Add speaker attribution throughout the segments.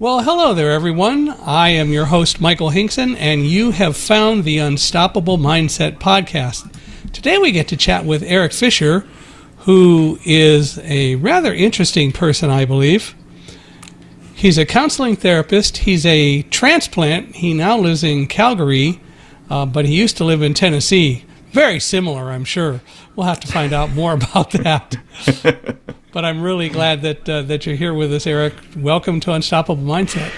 Speaker 1: Well, hello there, everyone. I am your host, Michael Hingson, and you have found the Unstoppable Mindset podcast. Today we get to chat with Eric Fisher, who is a rather interesting person, I believe. He's a counseling therapist. He's a transplant. He now lives in Calgary, but he used to live in Tennessee. Very similar, I'm sure. We'll have to find out more about that. But I'm really glad that you're here with us, Eric. Welcome to Unstoppable Mindset.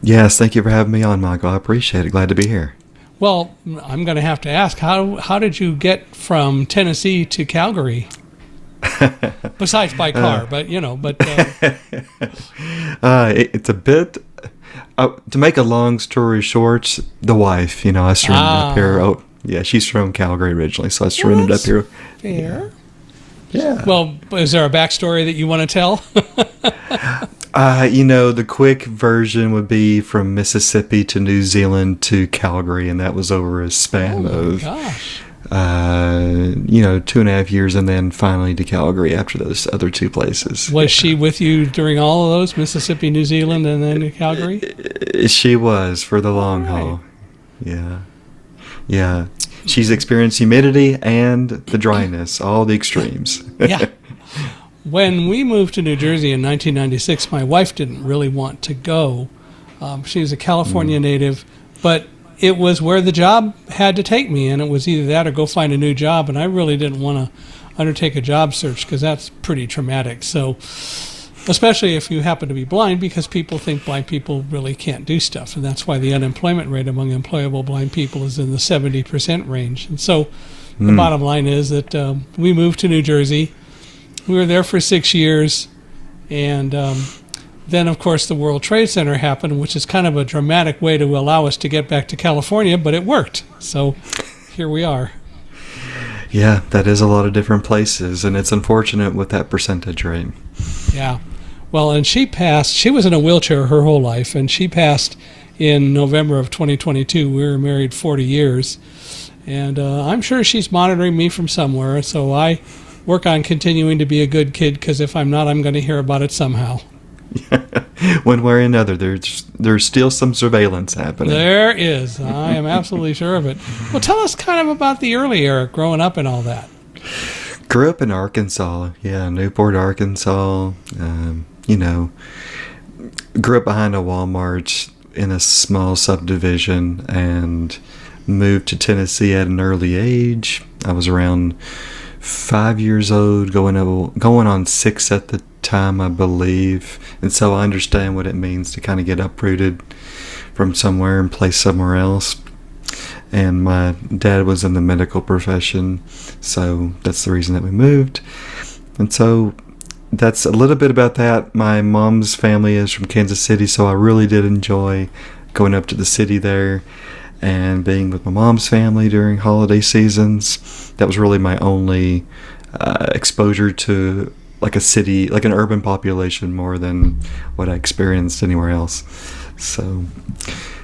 Speaker 2: Yes, thank you for having me on, Michael. I appreciate it. Glad to be here.
Speaker 1: Well, I'm going to have to ask, how did you get from Tennessee to Calgary? Besides by car,
Speaker 2: it's a bit... to make a long story short, the wife, I surrendered up here. Oh, yeah, she's from Calgary originally, so I surrendered up here.
Speaker 1: Fair.
Speaker 2: Yeah.
Speaker 1: Well, is there a backstory that you want to tell?
Speaker 2: The quick version would be from Mississippi to New Zealand to Calgary, and that was over a span of, 2.5 years, and then finally to Calgary after those other two places.
Speaker 1: Was she with you during all of those, Mississippi, New Zealand, and then to Calgary?
Speaker 2: She was for the long haul. Yeah. Yeah. She's experienced humidity and the dryness, all the extremes.
Speaker 1: Yeah. When we moved to New Jersey in 1996, my wife didn't really want to go. She's a California native, but it was where the job had to take me, and it was either that or go find a new job, and I really didn't want to undertake a job search because that's pretty traumatic. So, especially if you happen to be blind, because people think blind people really can't do stuff, and that's why the unemployment rate among employable blind people is in the 70% range. And so the bottom line is that we moved to New Jersey. We were there for 6 years, and then, of course, the World Trade Center happened, which is kind of a dramatic way to allow us to get back to California, but it worked. So here we are.
Speaker 2: Yeah, that is a lot of different places, and it's unfortunate with that percentage rate.
Speaker 1: Yeah. Well, and she passed. She was in a wheelchair her whole life, and she passed in November of 2022. We were married 40 years, and I'm sure she's monitoring me from somewhere, so I work on continuing to be a good kid, because if I'm not, I'm going to hear about it somehow.
Speaker 2: One way or another, there's still some surveillance happening.
Speaker 1: There is. I am absolutely sure of it. Well, tell us kind of about the early Eric, growing up and all that.
Speaker 2: Grew up in Arkansas, Newport, Arkansas. Grew up behind a Walmart in a small subdivision and moved to Tennessee at an early age. I was around 5 years old, going on 6 at the time, I believe. And so I understand what it means to kind of get uprooted from somewhere and placed somewhere else. And my dad was in the medical profession, so that's the reason that we moved. And so that's a little bit about that. My mom's family is from Kansas City, so I really did enjoy going up to the city there and being with my mom's family during holiday seasons. That was really my only exposure to like a city, like an urban population, more than what I experienced anywhere else. So,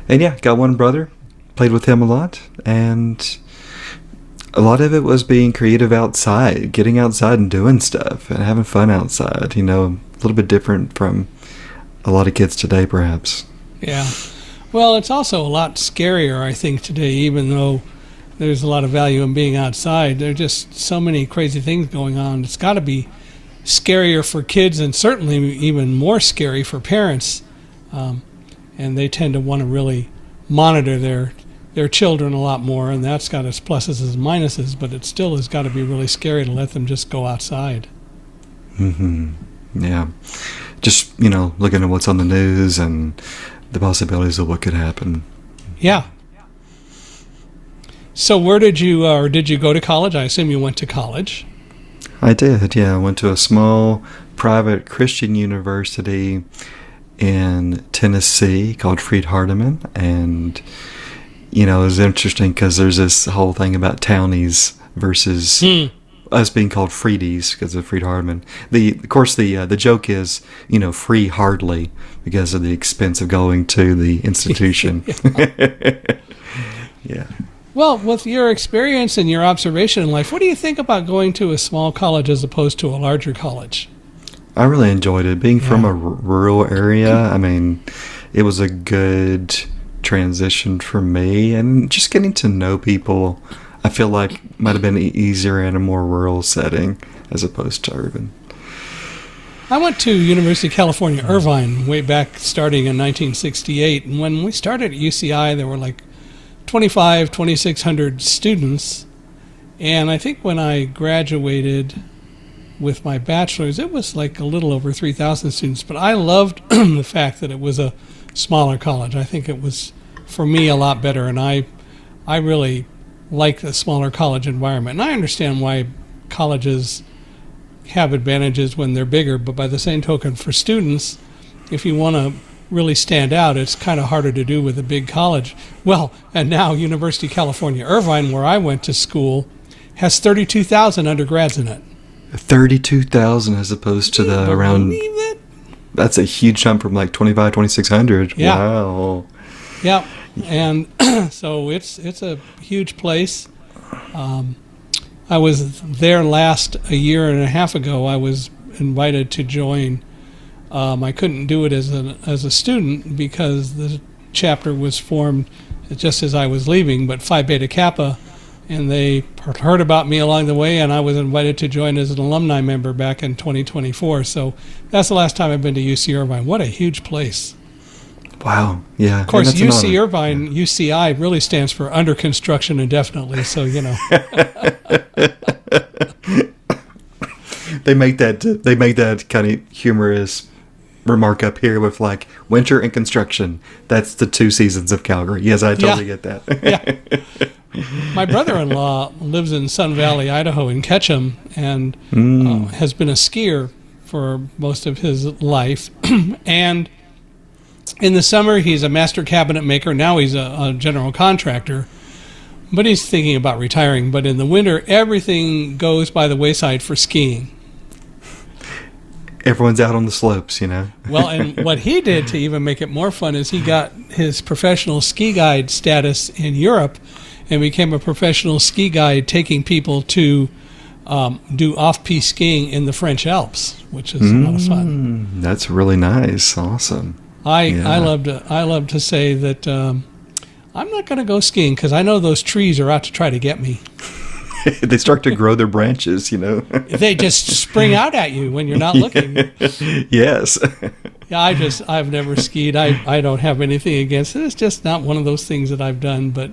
Speaker 2: and yeah, got one brother. Played with him a lot, and a lot of it was being creative outside, getting outside and doing stuff and having fun outside, a little bit different from a lot of kids today, perhaps.
Speaker 1: Yeah. Well, it's also a lot scarier, I think, today, even though there's a lot of value in being outside. There are just so many crazy things going on. It's got to be scarier for kids, and certainly even more scary for parents. And they tend to want to really monitor their children a lot more, and that's got its pluses and minuses, but it still has got to be really scary to let them just go outside.
Speaker 2: Mm-hmm. Yeah. Just, looking at what's on the news and the possibilities of what could happen.
Speaker 1: Yeah. So where did you go to college? I assume you went to college.
Speaker 2: I did, yeah. I went to a small private Christian university in Tennessee called Freed-Hardeman, and it was interesting because there's this whole thing about townies versus us being called Freedies because of Freed-Hardeman. Of course, the joke is, free hardly because of the expense of going to the institution. Yeah.
Speaker 1: Well, with your experience and your observation in life, what do you think about going to a small college as opposed to a larger college?
Speaker 2: I really enjoyed it. Being from a rural area, I mean, it was a good transition for me. And just getting to know people, I feel like might have been easier in a more rural setting as opposed to urban.
Speaker 1: I went to University of California, Irvine, way back starting in 1968. And when we started at UCI, there were like 2,600 students. And I think when I graduated with my bachelor's, it was like a little over 3,000 students. But I loved the fact that it was a smaller college. I think it was, for me, a lot better. And I really like the smaller college environment. And I understand why colleges have advantages when they're bigger. But by the same token, for students, if you want to really stand out, it's kind of harder to do with a big college. Well, and now University of California, Irvine, where I went to school, has 32,000 undergrads in it.
Speaker 2: 32,000 as opposed to the around. That's a huge jump from like 2,600.
Speaker 1: Yeah.
Speaker 2: Wow.
Speaker 1: Yeah, and so it's a huge place. I was there a year and a half ago. I was invited to join. I couldn't do it as a student because the chapter was formed just as I was leaving, but Phi Beta Kappa. And they heard about me along the way, and I was invited to join as an alumni member back in 2024. So that's the last time I've been to UC Irvine. What a huge place.
Speaker 2: Wow. Yeah.
Speaker 1: Of course, UC Irvine, UCI really stands for under construction indefinitely. So, you know.
Speaker 2: They make that kind of humorous remark up here with like winter and construction. That's the 2 seasons of Calgary. Yes, I totally get that.
Speaker 1: Yeah. My brother-in-law lives in Sun Valley, Idaho, in Ketchum, and has been a skier for most of his life. And in the summer, he's a master cabinet maker. Now he's a general contractor, but he's thinking about retiring. But in the winter, everything goes by the wayside for skiing.
Speaker 2: Everyone's out on the slopes, you know.
Speaker 1: Well, and what he did to even make it more fun is he got his professional ski guide status in Europe and became a professional ski guide, taking people to do off-piste skiing in the French Alps, which is a lot of fun.
Speaker 2: That's really nice. Awesome.
Speaker 1: I love to say that I'm not going to go skiing because I know those trees are out to try to get me.
Speaker 2: They start to grow their branches, you know.
Speaker 1: They just spring out at you when you're not looking.
Speaker 2: Yes.
Speaker 1: Yeah, I've never skied. I don't have anything against it. It's just not one of those things that I've done, but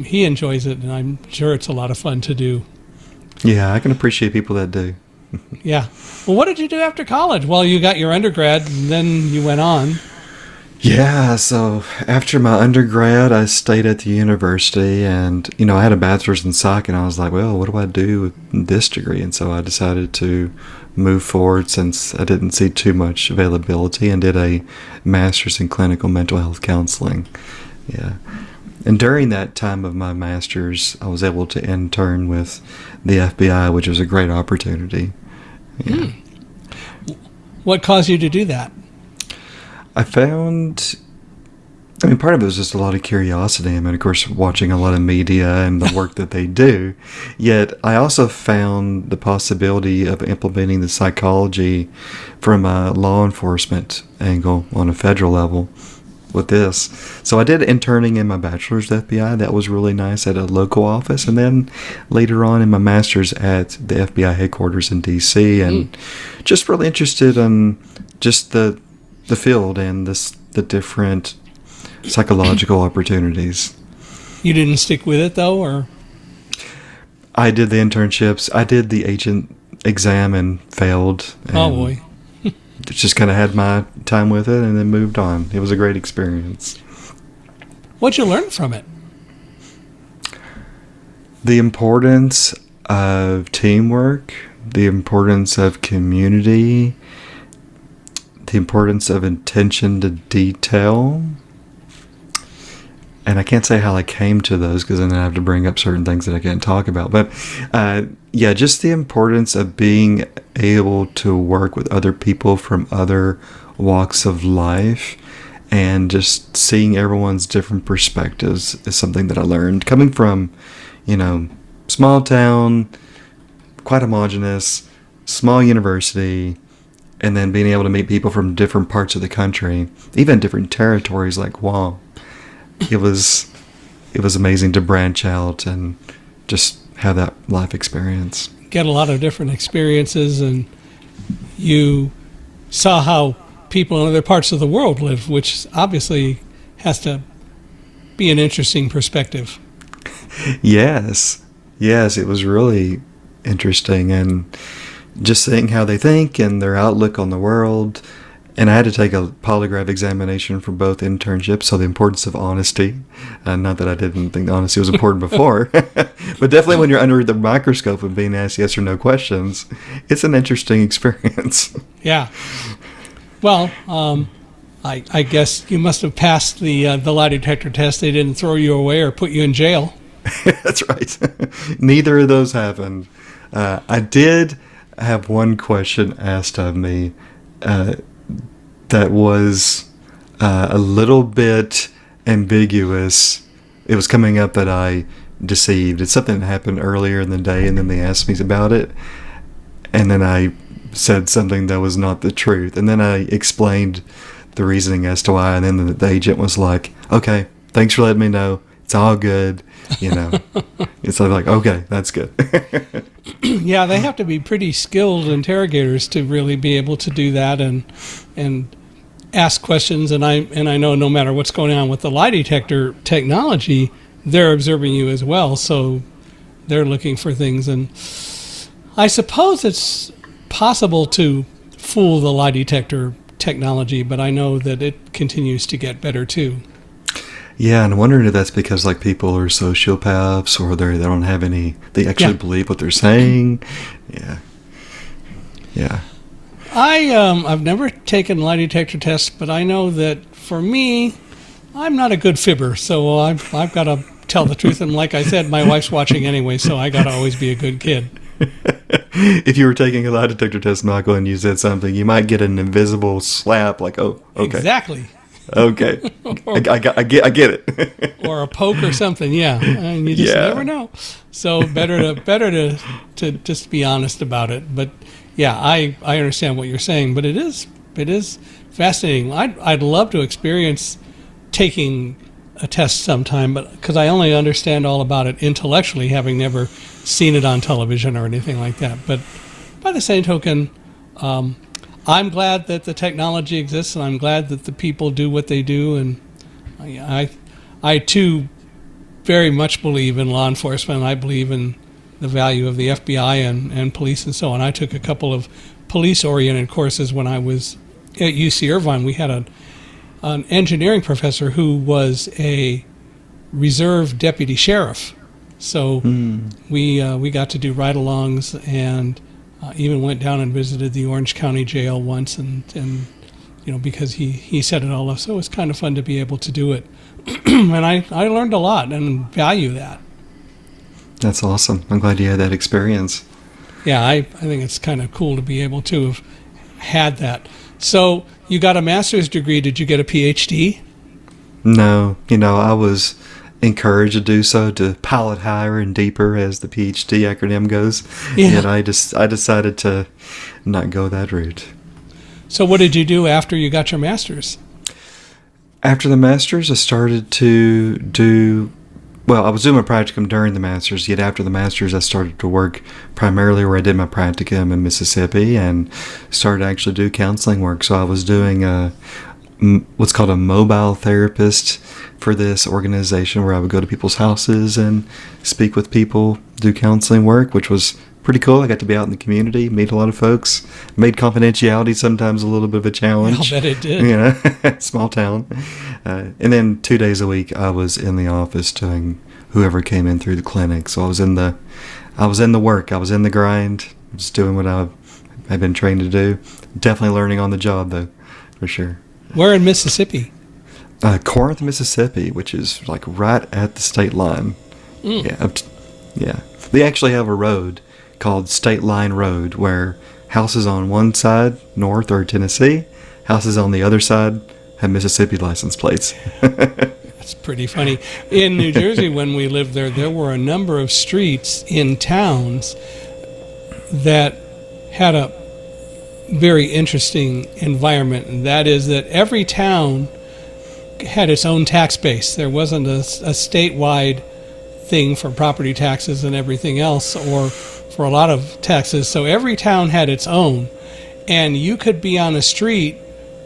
Speaker 1: he enjoys it, and I'm sure it's a lot of fun to do.
Speaker 2: Yeah, I can appreciate people that do.
Speaker 1: Yeah. Well, what did you do after college? Well, you got your undergrad, and then you went on.
Speaker 2: Yeah, so after my undergrad, I stayed at the university, and, you know, I had a bachelor's in psych, and I was like, well, what do I do with this degree? And so I decided to move forward since I didn't see too much availability and did a master's in clinical mental health counseling. Yeah. And during that time of my master's, I was able to intern with the FBI, which was a great opportunity. Yeah.
Speaker 1: What caused you to do that?
Speaker 2: I found, part of it was just a lot of curiosity. Of course, watching a lot of media and the work that they do. Yet, I also found the possibility of implementing the psychology from a law enforcement angle on a federal level with this. So I did interning in my bachelor's at FBI. That was really nice at a local office. And then later on in my master's at the FBI headquarters in D.C. And just really interested in just the field and the different psychological opportunities.
Speaker 1: You didn't stick with it, though, or?
Speaker 2: I did the internships. I did the agent exam and failed. And
Speaker 1: oh, boy.
Speaker 2: Just kind of had my time with it and then moved on. It was a great experience.
Speaker 1: What'd you learn from it?
Speaker 2: The importance of teamwork, the importance of community, the importance of attention to detail. And I can't say how I came to those because then I have to bring up certain things that I can't talk about. But just the importance of being able to work with other people from other walks of life and just seeing everyone's different perspectives is something that I learned. Coming from, small town, quite homogenous, small university, and then being able to meet people from different parts of the country, even different territories like Guam. It was amazing to branch out and just have that life experience.
Speaker 1: Get a lot of different experiences, and you saw how people in other parts of the world live, which obviously has to be an interesting perspective.
Speaker 2: Yes, it was really interesting, and just seeing how they think and their outlook on the world. And I had to take a polygraph examination for both internships, so the importance of honesty. Not that I didn't think honesty was important before, but definitely when you're under the microscope and being asked yes or no questions, it's an interesting experience.
Speaker 1: Yeah. Well, I guess you must have passed the lie detector test. They didn't throw you away or put you in jail.
Speaker 2: That's right. Neither of those happened. I did have one question asked of me that was a little bit ambiguous. It was coming up that I deceived. It's something that happened earlier in the day, and then they asked me about it, and then I said something that was not the truth, and then I explained the reasoning as to why, and then the agent was like, okay, thanks for letting me know. It's all good. It's like, okay, that's good.
Speaker 1: Yeah, they have to be pretty skilled interrogators to really be able to do that and ask questions. And I know no matter what's going on with the lie detector technology, they're observing you as well. So they're looking for things. And I suppose it's possible to fool the lie detector technology, but I know that it continues to get better too.
Speaker 2: Yeah, and I'm wondering if that's because like people are sociopaths or they don't have any, they actually believe what they're saying. Yeah.
Speaker 1: I've never taken lie detector tests, but I know that for me, I'm not a good fibber, so I've got to tell the truth. And like I said, my wife's watching anyway, so I got to always be a good kid.
Speaker 2: If you were taking a lie detector test, Michael, and you said something, you might get an invisible slap, like, oh, okay.
Speaker 1: Exactly.
Speaker 2: Okay, I get it.
Speaker 1: Or a poke or something, yeah. And you just never know. So better to just be honest about it. But yeah, I understand what you're saying. But it is fascinating. I'd love to experience taking a test sometime, but because I only understand all about it intellectually, having never seen it on television or anything like that. But by the same token, I'm glad that the technology exists, and I'm glad that the people do what they do. And I too very much believe in law enforcement. I believe in the value of the FBI and police and so on. I took a couple of police-oriented courses when I was at UC Irvine. We had an engineering professor who was a reserve deputy sheriff. So we got to do ride-alongs and even went down and visited the Orange County Jail once, and because he set it all up. So it was kind of fun to be able to do it. And I learned a lot and value that.
Speaker 2: That's awesome. I'm glad you had that experience.
Speaker 1: Yeah, I think it's kind of cool to be able to have had that. So you got a master's degree. Did you get a PhD?
Speaker 2: No. I was encouraged to do so, to pilot higher and deeper, as the PhD acronym goes.
Speaker 1: Yeah.
Speaker 2: And I decided to not go that route.
Speaker 1: So what did you do after you got your master's?
Speaker 2: After the master's, I started to do, I was doing my practicum during the master's, yet after the master's I started to work primarily where I did my practicum in Mississippi and started to actually do counseling work. So I was doing what's called a mobile therapist for this organization, where I would go to people's houses and speak with people, do counseling work, which was pretty cool. I got to be out in the community, meet a lot of folks, made confidentiality sometimes a little bit of a challenge.
Speaker 1: I'll bet it did.
Speaker 2: Small town. And then 2 days a week I was in the office doing whoever came in through the clinic. So I was in the work, I was in the grind, just doing what I've been trained to do. Definitely learning on the job though, for sure.
Speaker 1: Where in Mississippi?
Speaker 2: Corinth, Mississippi, which is like right at the state line. Yeah. They actually have a road called State Line Road, where houses on one side, north, are Tennessee. Houses on the other side have Mississippi license plates.
Speaker 1: That's pretty funny. In New Jersey, when we lived there were a number of streets in towns that had very interesting environment, and that is that every town had its own tax base. There wasn't a statewide thing for property taxes and everything else, or for a lot of taxes. So every town had its own, and you could be on a street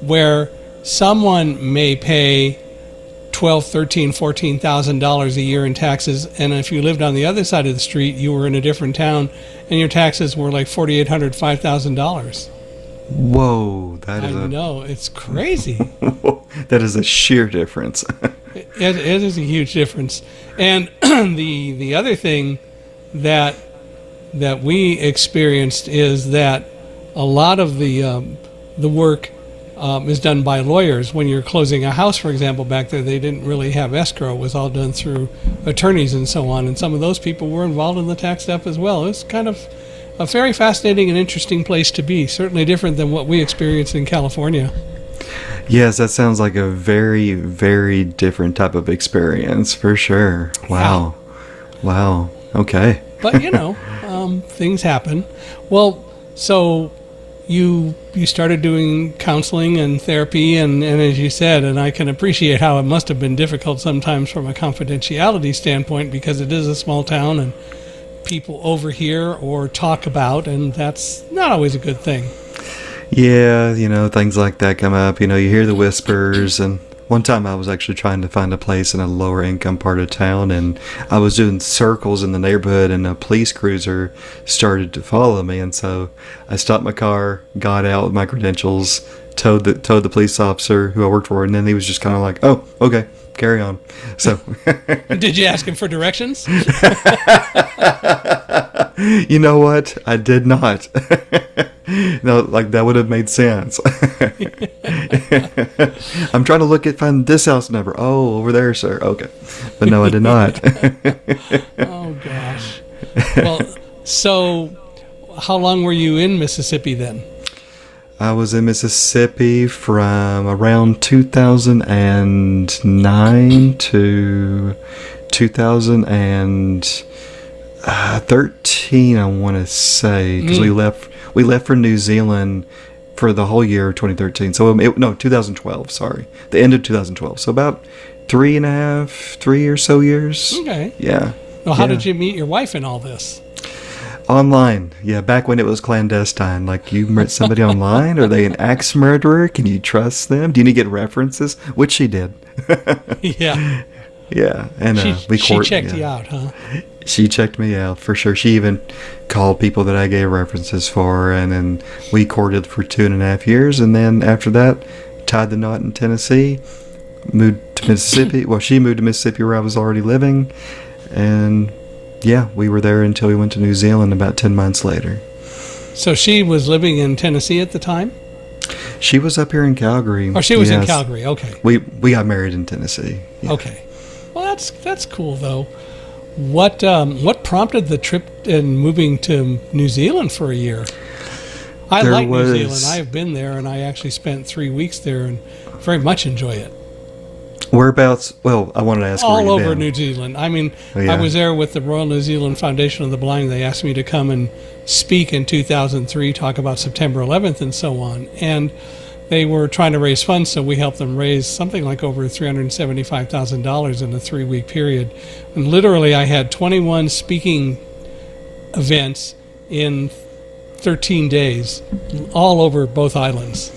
Speaker 1: where someone may pay $12,000, $13,000, $14,000 a year in taxes, and if you lived on the other side of the street, you were in a different town, and your taxes were like $4,800, $5,000.
Speaker 2: Whoa, that is
Speaker 1: I know, it's crazy.
Speaker 2: that is a sheer difference.
Speaker 1: it is a huge difference. And the other thing that we experienced is that a lot of the work is done by lawyers. When you're closing a house, for example, back there, they didn't really have escrow. It was all done through attorneys and so on. And some of those people were involved in the tax stuff as well. It's kind of a very fascinating and interesting place to be. Certainly different than what we experienced in California.
Speaker 2: Yes, that sounds like a very, very different type of experience for sure. Wow. Yeah. Wow. Okay.
Speaker 1: But, things happen. Well, so you started doing counseling and therapy, and as you said, and I can appreciate how it must have been difficult sometimes from a confidentiality standpoint, because it is a small town and people overhear or talk about, and that's not always a good thing.
Speaker 2: Yeah, things like that come up. You hear the whispers. And one time I was actually trying to find a place in a lower income part of town, and I was doing circles in the neighborhood, and a police cruiser started to follow me. And so I stopped my car, got out with my credentials, told the police officer who I worked for, and then he was just kind of like, "Oh, okay, carry on." So
Speaker 1: did you ask him for directions?
Speaker 2: You know what? I did not. No, like that would have made sense. I'm trying to find this house number. Oh, over there, sir. Okay. But no, I did not.
Speaker 1: Oh, gosh. Well, so how long were you in Mississippi then?
Speaker 2: I was in Mississippi from around 2009 to 2013, I want to say, because we left for New Zealand for the whole year of 2013. So 2012. Sorry, the end of 2012. So about 3 or so years.
Speaker 1: Okay.
Speaker 2: Yeah.
Speaker 1: Well, how did you meet your wife in all this?
Speaker 2: Online. Yeah, back when it was clandestine. Like, you met somebody online? Are they an axe murderer? Can you trust them? Do you need to get references? Which she did.
Speaker 1: Yeah.
Speaker 2: Yeah, and
Speaker 1: she checked you out, huh?
Speaker 2: She checked me out for sure. She even called people that I gave references for, and then we courted for 2.5 years, and then after that, tied the knot in Tennessee, moved to Mississippi. Well, she moved to Mississippi where I was already living, and yeah, we were there until we went to New Zealand about 10 months later.
Speaker 1: So she was living in Tennessee at the time?
Speaker 2: She was up here in Calgary.
Speaker 1: Oh, she was in Calgary. Okay.
Speaker 2: We got married in Tennessee. Yeah.
Speaker 1: Okay. Well, that's cool though. What prompted the trip and moving to New Zealand for a year? I like New Zealand. I have been there, and I actually spent 3 weeks there, and very much enjoy it.
Speaker 2: Whereabouts? Well, I wanted to ask.
Speaker 1: All over New Zealand. I mean, I was there with the Royal New Zealand Foundation of the Blind. They asked me to come and speak in 2003, talk about September 11th and so on. And they were trying to raise funds, so we helped them raise something like over $375,000 in a 3-week period. And literally, I had 21 speaking events in 13 days, all over both islands.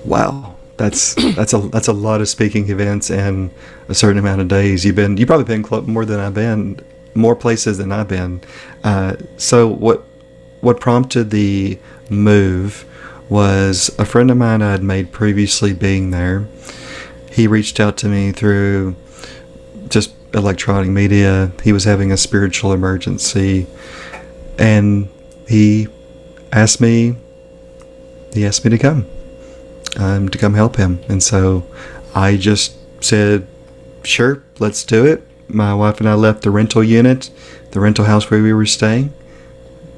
Speaker 2: Wow. That's a lot of speaking events in a certain amount of days. You've probably been more than I've been, more places than I've been. So what prompted the move was a friend of mine I had made previously being there. He reached out to me through just electronic media. He was having a spiritual emergency, and he asked me to come. To come help him. And so I just said, sure, let's do it. My wife and I left the rental unit, the rental house where we were staying,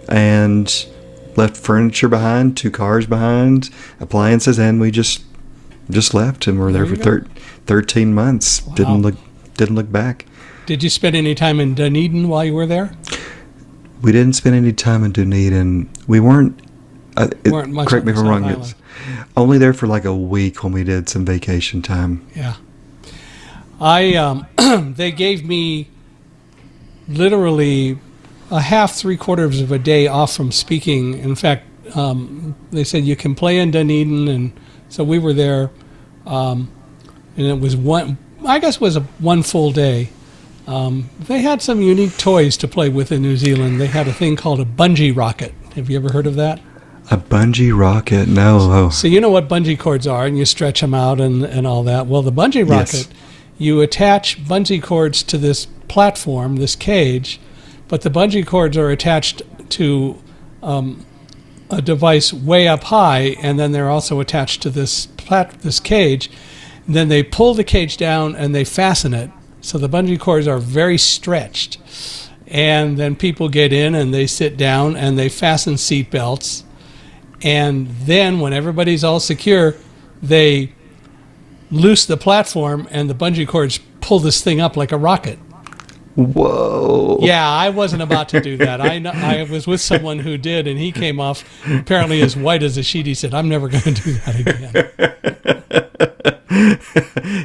Speaker 2: and left furniture behind, 2 cars behind, appliances, and we just left, and we're there for 13 months. Wow. Didn't look back.
Speaker 1: Did you spend any time in Dunedin while you were there?
Speaker 2: We didn't spend any time in Dunedin. We weren't
Speaker 1: weren't much.
Speaker 2: Correct me if I'm wrong.
Speaker 1: Island.
Speaker 2: It's only there for like a week when we did some vacation time.
Speaker 1: Yeah. They gave me literally a half, 3/4 of a day off from speaking. In fact, they said you can play in Dunedin, and so we were there, and it was one full day. They had some unique toys to play with in New Zealand. They had a thing called a bungee rocket. Have you ever heard of that?
Speaker 2: A bungee rocket? No.
Speaker 1: So you know what bungee cords are, and you stretch them out and all that. Well, the bungee rocket, you attach bungee cords to this platform, this cage, but the bungee cords are attached to a device way up high, and then they're also attached to this cage. And then they pull the cage down and they fasten it. So the bungee cords are very stretched. And then people get in and they sit down and they fasten seat belts. And then when everybody's all secure, they loose the platform and the bungee cords pull this thing up like a rocket.
Speaker 2: Whoa.
Speaker 1: Yeah, I wasn't about to do that. I was with someone who did, and he came off apparently as white as a sheet. He said, I'm never going to do that
Speaker 2: again.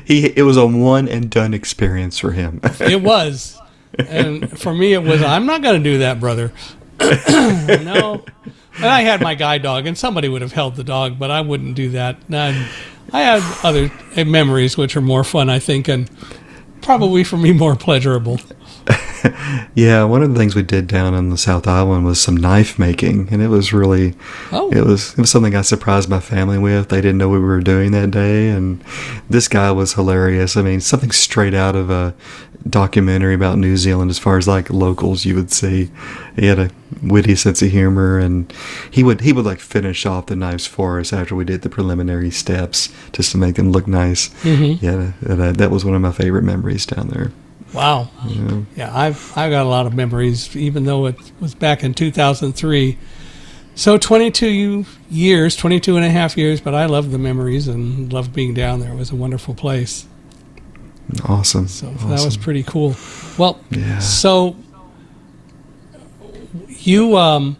Speaker 2: It was a one and done experience for him.
Speaker 1: It was. And for me, it was, I'm not going to do that, brother. No. And I had my guide dog, and somebody would have held the dog, but I wouldn't do that. I had other memories which are more fun, I think, and probably for me more pleasurable.
Speaker 2: Yeah, one of the things we did down on the South Island was some knife making, and it was really, it was something I surprised my family with. They didn't know what we were doing that day, and this guy was hilarious. I mean, something straight out of a documentary about New Zealand as far as like locals you would see. He had a witty sense of humor, and he would like finish off the knives for us after we did the preliminary steps just to make them look nice. Mm-hmm. Yeah, that was one of my favorite memories down there.
Speaker 1: Wow. Yeah, I've got a lot of memories, even though it was back in 2003. So 22 and a half years, but I love the memories and loved being down there. It was a wonderful place.
Speaker 2: Awesome.
Speaker 1: So that was pretty cool. Well, so you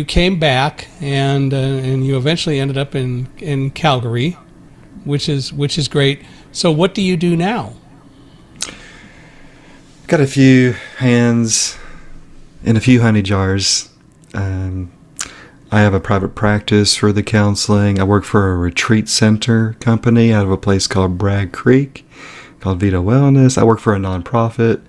Speaker 1: came back and you eventually ended up in Calgary, which is great. So what do you do now?
Speaker 2: Got a few hands in a few honey jars. I have a private practice for the counseling. I work for a retreat center company out of a place called Bragg Creek, called Vita Wellness. I work for a nonprofit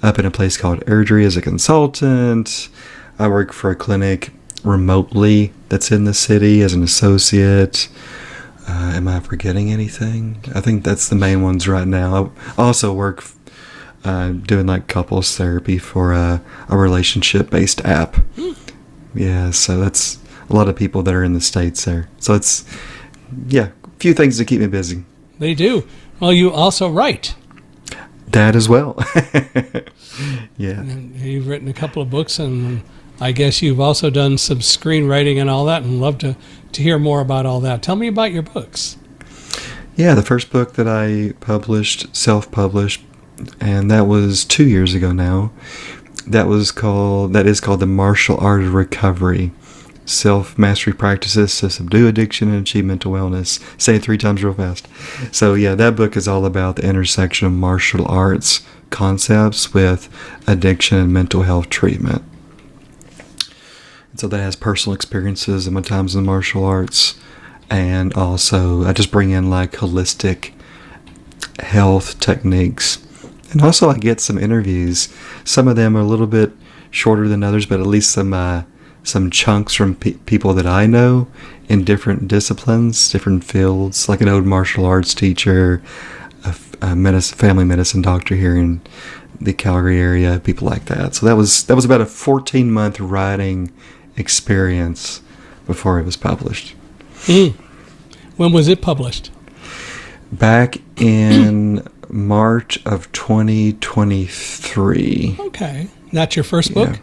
Speaker 2: up in a place called Airdrie as a consultant. I work for a clinic remotely that's in the city as an associate. Am I forgetting anything? I think that's the main ones right now. I also work doing like couples therapy for a relationship-based app. Yeah, so that's a lot of people that are in the States there. So it's, a few things to keep me busy.
Speaker 1: They do. Well, you also write.
Speaker 2: That as well. Yeah.
Speaker 1: And you've written a couple of books, and I guess you've also done some screenwriting and all that, and love to hear more about all that. Tell me about your books.
Speaker 2: Yeah, the first book that I published, self-published, and that was 2 years ago now. That is called The Martial Art of Recovery. Self-mastery practices to subdue addiction and achieve mental wellness. Say it 3 times real fast. So that book is all about the intersection of martial arts concepts with addiction and mental health treatment. And so that has personal experiences in my times in martial arts, and also I just bring in like holistic health techniques. And also I get some interviews. Some of them are a little bit shorter than others, but at least some chunks from people that I know in different disciplines, different fields, like an old martial arts teacher, a family medicine doctor here in the Calgary area, people like that. So that was about a 14-month writing experience before it was published.
Speaker 1: When was it published?
Speaker 2: Back in March of 2023.
Speaker 1: Okay. That's your first book?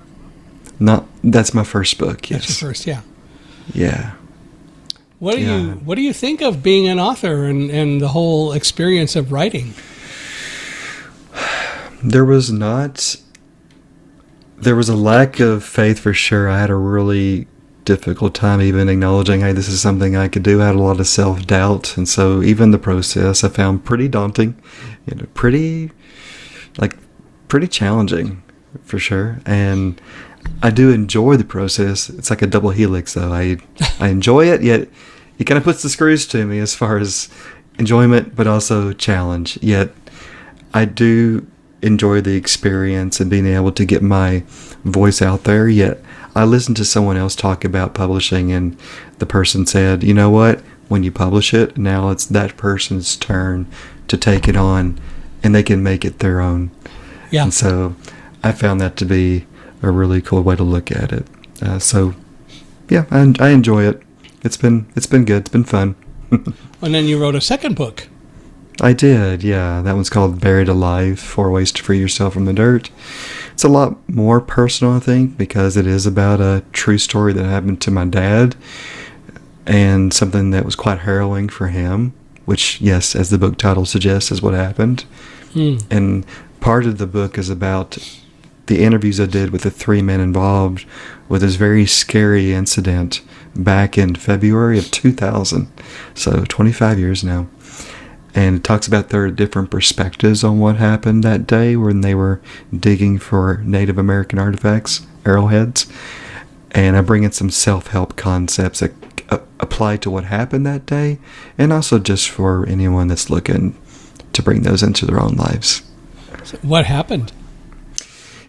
Speaker 2: That's my first book, yes.
Speaker 1: That's your first, yeah.
Speaker 2: Yeah.
Speaker 1: What do you think of being an author and the whole experience of writing?
Speaker 2: There was a lack of faith for sure. I had a really difficult time even acknowledging, hey, this is something I could do. I had a lot of self-doubt. And so even the process I found pretty daunting, pretty challenging for sure. And I do enjoy the process. It's like a double helix though. I enjoy it, yet it kind of puts the screws to me as far as enjoyment, but also challenge. Yet I do enjoy the experience and being able to get my voice out there. Yet I listened to someone else talk about publishing, and the person said, you know what, when you publish it, now it's that person's turn to take it on, and they can make it their own.
Speaker 1: Yeah.
Speaker 2: And so I found that to be a really cool way to look at it. So yeah, I enjoy it. It's been good. It's been fun.
Speaker 1: And then you wrote a second book.
Speaker 2: I did, yeah. That one's called Buried Alive, 4 Ways to Free Yourself from the Dirt. It's a lot more personal, I think, because it is about a true story that happened to my dad, and something that was quite harrowing for him, which, yes, as the book title suggests, is what happened. And part of the book is about the interviews I did with the 3 men involved with this very scary incident back in February of 2000, so 25 years now. And it talks about their different perspectives on what happened that day when they were digging for Native American artifacts, arrowheads. And I bring in some self-help concepts that apply to what happened that day, and also just for anyone that's looking to bring those into their own lives.
Speaker 1: So what happened?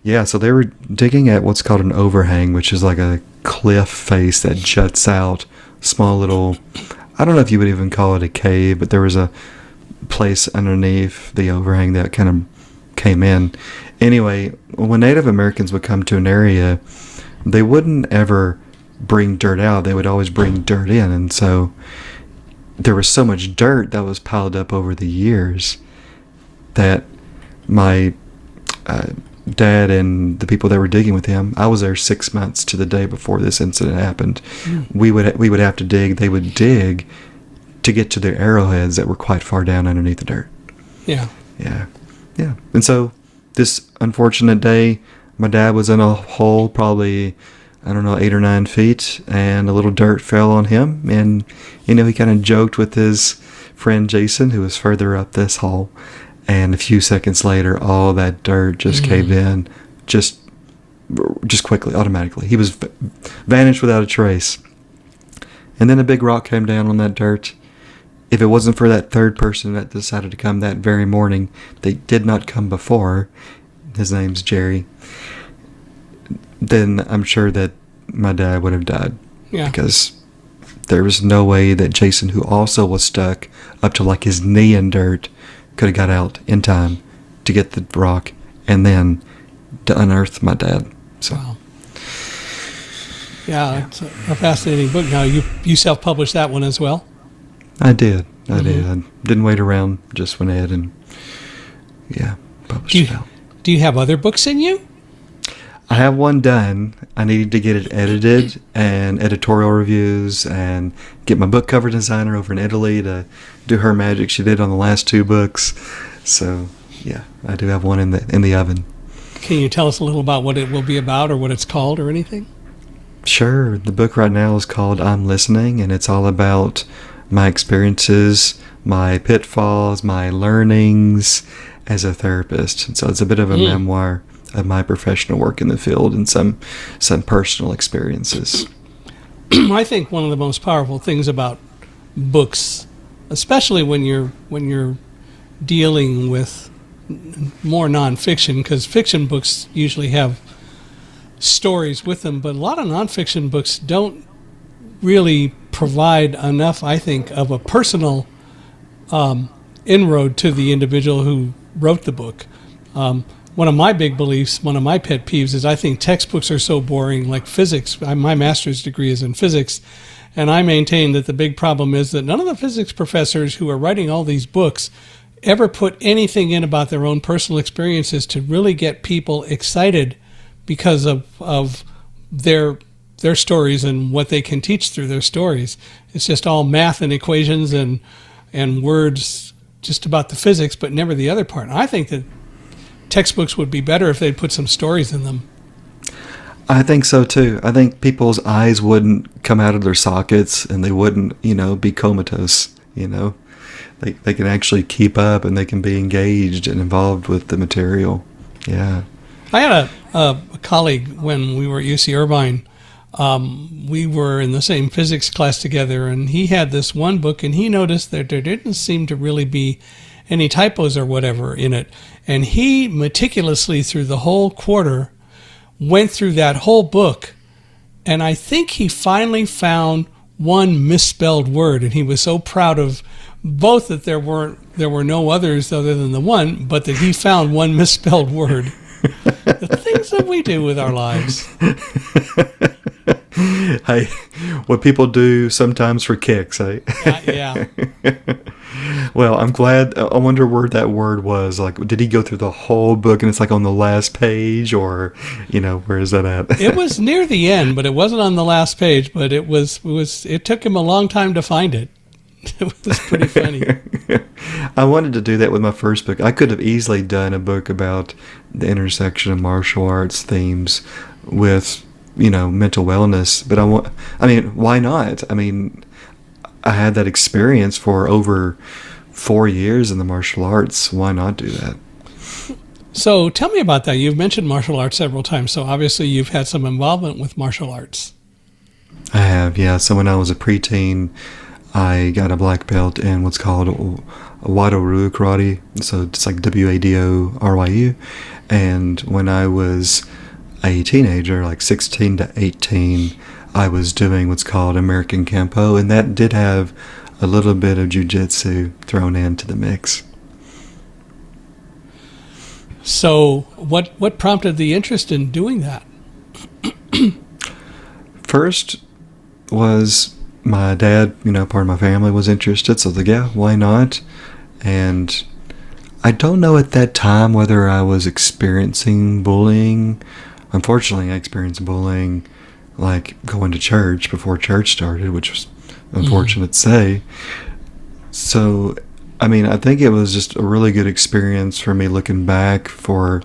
Speaker 2: Yeah, so they were digging at what's called an overhang, which is like a cliff face that juts out, small little, I don't know if you would even call it a cave, but there was a place underneath the overhang that kind of came in. Anyway, when Native Americans would come to an area, they wouldn't ever bring dirt out. They would always bring dirt in. And so there was so much dirt that was piled up over the years that my dad and the people that were digging with him, I was there 6 months to the day before this incident happened. We would have to dig. They would dig to get to their arrowheads that were quite far down underneath the dirt.
Speaker 1: Yeah.
Speaker 2: And so this unfortunate day, my dad was in a hole probably, 8 or 9 feet, and a little dirt fell on him. And, he kind of joked with his friend Jason, who was further up this hole. And a few seconds later, all that dirt just caved in, just quickly, automatically. He was vanished without a trace. And then a big rock came down on that dirt. If it wasn't for that third person that decided to come that very morning, they did not come before, his name's Jerry, then I'm sure that my dad would have died.
Speaker 1: Yeah.
Speaker 2: Because there was no way that Jason, who also was stuck up to like his knee in dirt, could have got out in time to get the rock and then to unearth my dad. So.
Speaker 1: Wow. Yeah, it's a fascinating book. Now, you self-published that one as well?
Speaker 2: I did. I didn't wait around. Just went ahead and, published it out.
Speaker 1: Do you have other books in you?
Speaker 2: I have one done. I needed to get it edited and editorial reviews and get my book cover designer over in Italy to do her magic she did on the last 2 books. So, yeah, I do have one in the oven.
Speaker 1: Can you tell us a little about what it will be about or what it's called or anything?
Speaker 2: Sure. The book right now is called I'm Listening, and it's all about my experiences, my pitfalls, my learnings as a therapist. And so it's a bit of a memoir of my professional work in the field and some personal experiences.
Speaker 1: I think one of the most powerful things about books, especially when you're dealing with more nonfiction, because fiction books usually have stories with them, but a lot of nonfiction books don't really provide enough, I think, of a personal inroad to the individual who wrote the book. One of my big beliefs, one of my pet peeves, is I think textbooks are so boring, like physics. My master's degree is in physics, and I maintain that the big problem is that none of the physics professors who are writing all these books ever put anything in about their own personal experiences to really get people excited because of their stories and what they can teach through their stories. It's just all math and equations and words just about the physics, but never the other part. I think that textbooks would be better if they'd put some stories in them.
Speaker 2: I think so too. I think people's eyes wouldn't come out of their sockets and they wouldn't, be comatose, They can actually keep up and they can be engaged and involved with the material. Yeah.
Speaker 1: I had a colleague when we were at UC Irvine. We were in the same physics class together, and he had this one book, and he noticed that there didn't seem to really be any typos or whatever in it. And he meticulously, through the whole quarter, went through that whole book, and I think he finally found one misspelled word, and he was so proud of both that there were no others other than the one, but that he found one misspelled word. The things that we do with our lives.
Speaker 2: Hey, what people do sometimes for kicks, hey?
Speaker 1: Yeah.
Speaker 2: Well, I'm glad. I wonder where that word was. Like, did he go through the whole book and it's like on the last page, or, where is that at?
Speaker 1: It was near the end, but it wasn't on the last page, but it took him a long time to find it. It was pretty funny.
Speaker 2: I wanted to do that with my first book. I could have easily done a book about the intersection of martial arts themes with, mental wellness. But why not? I had that experience for over 4 years in the martial arts. Why not do that?
Speaker 1: So tell me about that. You've mentioned martial arts several times, so obviously you've had some involvement with martial arts.
Speaker 2: I have, yeah. So when I was a preteen, I got a black belt in what's called Wado-ryu karate. So it's like W-A-D-O-R-Y-U. And when I was a teenager, like 16 to 18, I was doing what's called American Kempo. And that did have a little bit of jiu-jitsu thrown into the mix.
Speaker 1: So what prompted the interest in doing that?
Speaker 2: First was my dad, part of my family was interested, so I was like, yeah, why not? And I don't know at that time whether I was experiencing bullying. Unfortunately, I experienced bullying like going to church before church started, which was unfortunate to say. So, I think it was just a really good experience for me looking back for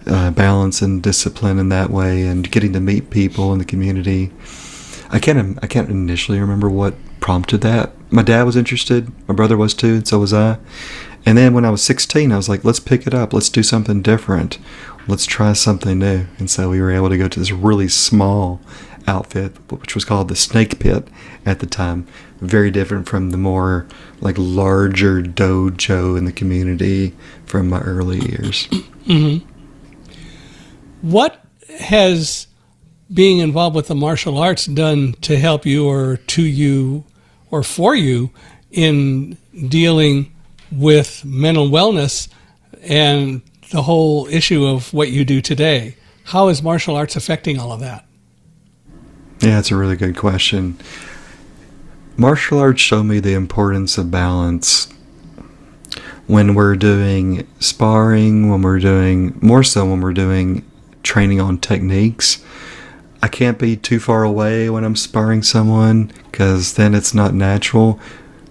Speaker 2: balance and discipline in that way, and getting to meet people in the community. I can't initially remember what prompted that. My dad was interested, my brother was too, and so was I. And then when I was 16, I was like, let's pick it up. Let's do something different. Let's try something new. And so we were able to go to this really small outfit, which was called the Snake Pit at the time. Very different from the more like larger dojo in the community from my early years.
Speaker 1: Mm-hmm. What has being involved with the martial arts done to help you, or to you, or for you in dealing with mental wellness and the whole issue of what you do today? How is martial arts affecting all of that?
Speaker 2: Yeah, it's a really good question. Martial arts show me the importance of balance. When we're doing sparring, when we're doing training on techniques, I can't be too far away when I'm sparring someone, because then it's not natural,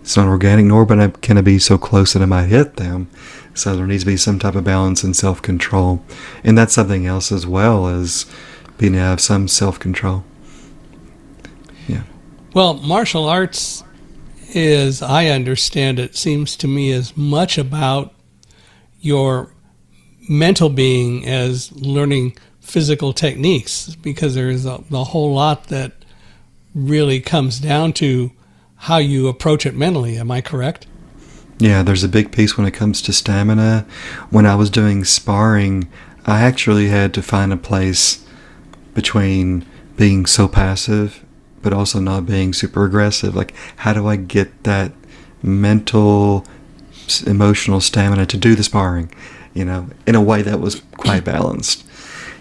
Speaker 2: it's not organic, nor can I be so close that I might hit them. So there needs to be some type of balance and self-control. And that's something else as well, as being able to have some self-control. Yeah.
Speaker 1: Well, martial arts is, I understand it, seems to me as much about your mental being as learning physical techniques, because there is a whole lot that really comes down to how you approach it mentally. Am I correct?
Speaker 2: Yeah, there's a big piece when it comes to stamina. When I was doing sparring, I actually had to find a place between being so passive but also not being super aggressive. Like, how do I get that mental, emotional stamina to do the sparring, in a way that was quite balanced?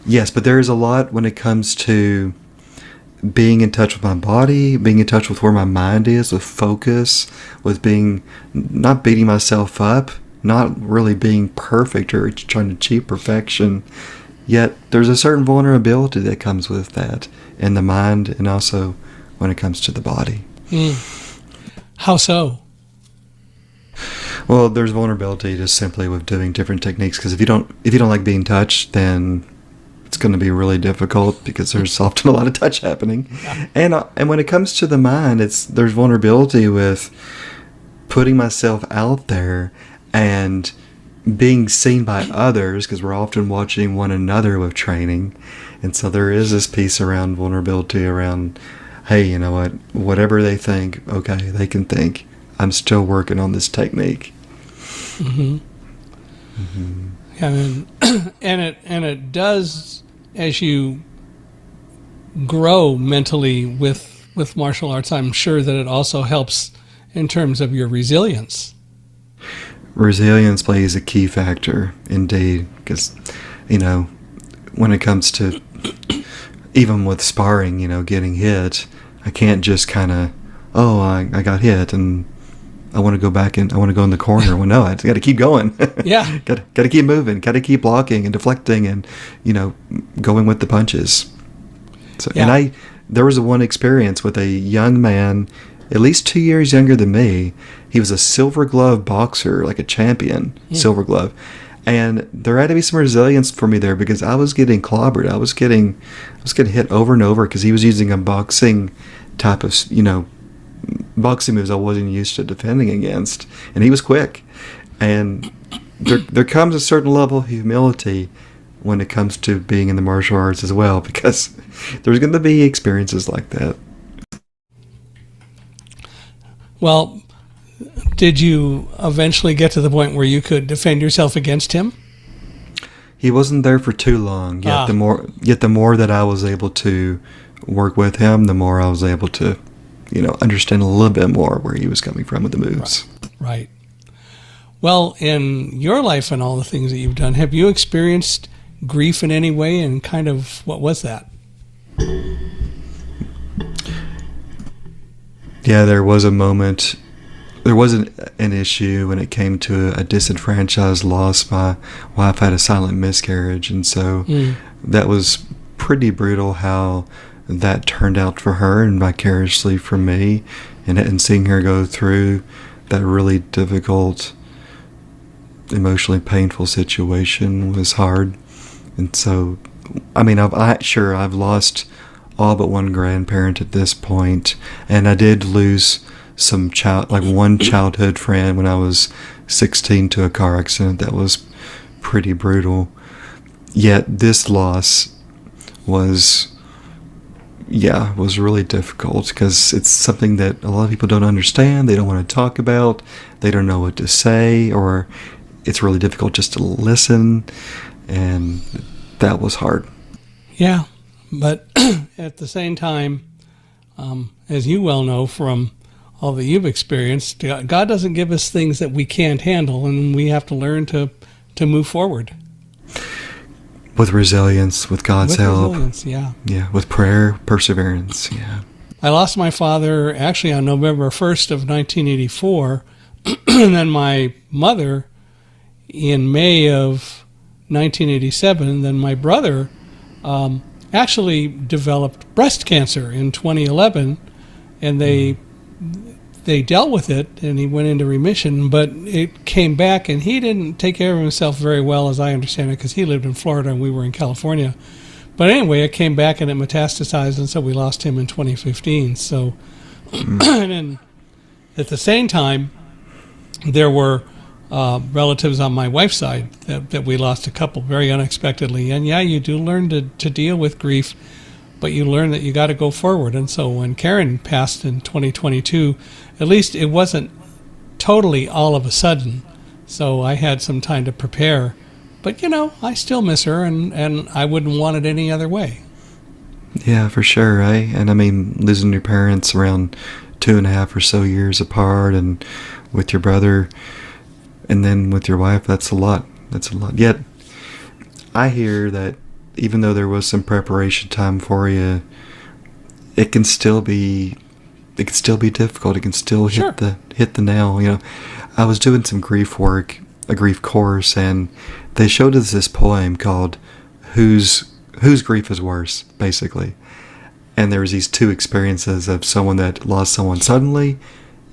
Speaker 2: Yes, but there is a lot when it comes to being in touch with my body, being in touch with where my mind is, with focus, with not beating myself up, not really being perfect or trying to achieve perfection. Yet there's a certain vulnerability that comes with that in the mind, and also when it comes to the body.
Speaker 1: How so?
Speaker 2: Well, there's vulnerability just simply with doing different techniques, because if you don't like being touched, then it's going to be really difficult because there's often a lot of touch happening. Yeah. And when it comes to the mind, there's vulnerability with putting myself out there and being seen by others, because we're often watching one another with training. And so there is this piece around vulnerability around, hey, you know what, whatever they think, okay, they can think. I'm still working on this technique.
Speaker 1: Mm-hmm. Mm-hmm. And it does, as you grow mentally with martial arts, I'm sure that it also helps in terms of your resilience.
Speaker 2: Resilience plays a key factor, indeed, because, when it comes to, even with sparring, getting hit, I can't just kind of, I got hit and I want to go back and I want to go in the corner. Well, no, I got to keep going.
Speaker 1: Yeah.
Speaker 2: got to keep moving, got to keep blocking and deflecting and, going with the punches. So, yeah. And there was one experience with a young man, at least 2 years younger than me. He was a silver glove boxer, like a champion, silver glove. And there had to be some resilience for me there because I was getting clobbered. I was getting hit over and over because he was using a boxing type of, boxing moves I wasn't used to defending against. And he was quick. And there comes a certain level of humility when it comes to being in the martial arts as well, because there's going to be experiences like that. Well,
Speaker 1: did you eventually get to the point where you could defend yourself against him?
Speaker 2: He wasn't there for too long. Yet the more that I was able to work with him, the more I was able to, understand a little bit more where he was coming from with the moves.
Speaker 1: Right. Well, in your life and all the things that you've done, have you experienced grief in any way, and kind of what was that?
Speaker 2: Yeah, there was a moment. There was an issue when it came to a disenfranchised loss. My wife had a silent miscarriage, and so that was pretty brutal how that turned out for her and vicariously for me, and seeing her go through that really difficult, emotionally painful situation was hard. And so, I've lost all but one grandparent at this point, and I did lose one childhood friend when I was 16 to a car accident that was pretty brutal. Yet this loss was really difficult because it's something that a lot of people don't understand. They don't want to talk about. They don't know what to say, or it's really difficult just to listen, and that was hard.
Speaker 1: Yeah, but at the same time, as you well know from all that you've experienced, God doesn't give us things that we can't handle, and we have to learn to move forward.
Speaker 2: With resilience, with God's help.
Speaker 1: Resilience, yeah.
Speaker 2: Yeah, with prayer, perseverance, yeah.
Speaker 1: I lost my father actually on November 1st of 1984, and then my mother in May of 1987. Then my brother actually developed breast cancer in 2011, and they dealt with it, and he went into remission, but it came back, and he didn't take care of himself very well, as I understand it, because he lived in Florida and we were in California. But anyway, it came back and it metastasized, and so we lost him in 2015. So, and then at the same time, there were relatives on my wife's side that we lost a couple very unexpectedly. And yeah, you do learn to deal with grief, but you learn that you got to go forward. And so when Karen passed in 2022, at least it wasn't totally all of a sudden. So I had some time to prepare. But, I still miss her, and I wouldn't want it any other way.
Speaker 2: Yeah, for sure, right? And losing your parents around 2.5 or so years apart, and with your brother, and then with your wife, that's a lot. That's a lot. Yet, I hear that even though there was some preparation time for you, it can still be difficult. It can still hit the nail. I was doing some grief work, a grief course, and they showed us this poem called "Whose Grief Is Worse," basically. And there was these two experiences of someone that lost someone suddenly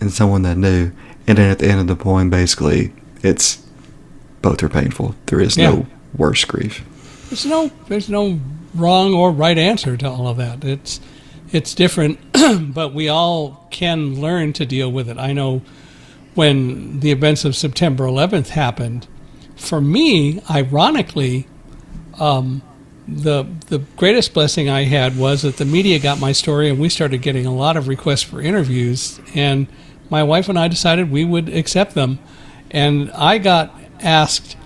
Speaker 2: and someone that knew. And then at the end of the poem, basically, it's both are painful. There is no worse grief.
Speaker 1: there's no wrong or right answer to all of that. It's different, but we all can learn to deal with it. I know when the events of September 11th happened, for me, ironically, the greatest blessing I had was that the media got my story and we started getting a lot of requests for interviews, and my wife and I decided we would accept them. And I got asked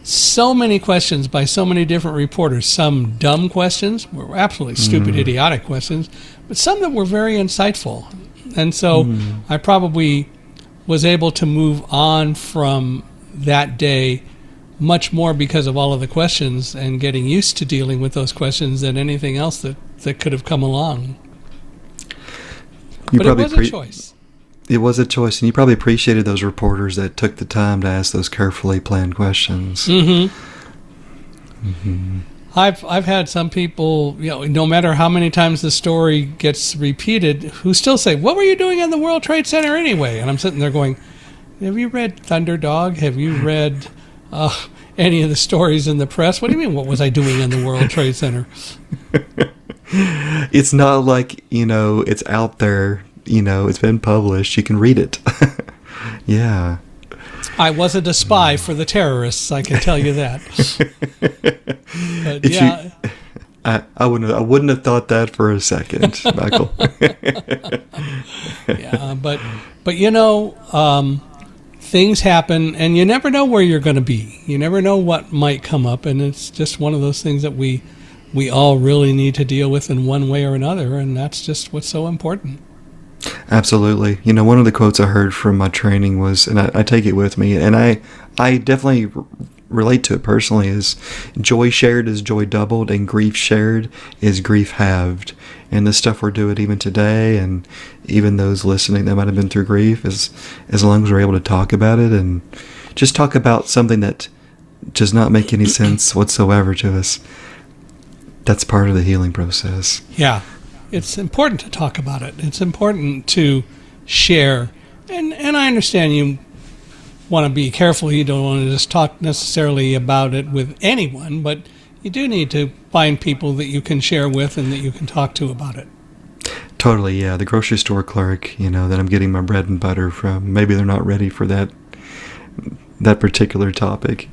Speaker 1: so many questions by so many different reporters, some dumb questions, were absolutely stupid, idiotic questions, but some that were very insightful. And so I probably was able to move on from that day much more because of all of the questions and getting used to dealing with those questions than anything else that could have come along. But it was a choice.
Speaker 2: It was a choice, and you probably appreciated those reporters that took the time to ask those carefully planned questions.
Speaker 1: I've had some people, no matter how many times the story gets repeated, who still say, "What were you doing in the World Trade Center anyway?" And I'm sitting there going, "Have you read Thunderdog? Have you read any of the stories in the press? What do you mean, what was I doing in the World Trade Center?"
Speaker 2: It's not like, it's out there. It's been published. You can read it. Yeah.
Speaker 1: I wasn't a spy for the terrorists, I can tell you that. But yeah.
Speaker 2: I wouldn't have thought that for a second, Michael.
Speaker 1: Yeah, but things happen, and you never know where you're going to be. You never know what might come up, and it's just one of those things that we all really need to deal with in one way or another, and that's just what's so important.
Speaker 2: Absolutely. One of the quotes I heard from my training was, and I take it with me, and I definitely relate to it personally, is joy shared is joy doubled, and grief shared is grief halved. And the stuff we're doing even today, and even those listening that might have been through grief, as long as we're able to talk about it and just talk about something that does not make any sense whatsoever to us, that's part of the healing process.
Speaker 1: Yeah. It's important to talk about it. It's important to share. And I understand you want to be careful. You don't want to just talk necessarily about it with anyone, but you do need to find people that you can share with and that you can talk to about it.
Speaker 2: Totally, yeah. The grocery store clerk, that I'm getting my bread and butter from, maybe they're not ready for that particular topic.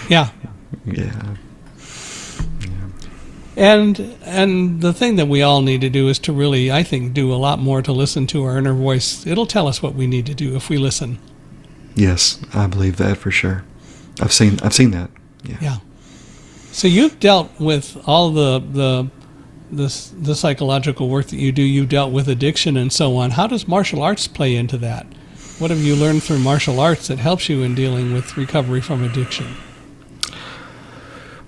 Speaker 1: Yeah.
Speaker 2: Yeah.
Speaker 1: And the thing that we all need to do is to really, I think, do a lot more to listen to our inner voice. It'll tell us what we need to do if we listen.
Speaker 2: Yes, I believe that for sure. I've seen that.
Speaker 1: Yeah. So you've dealt with all the psychological work that you do. You dealt with addiction and so on. How does martial arts play into that? What have you learned through martial arts that helps you in dealing with recovery from addiction?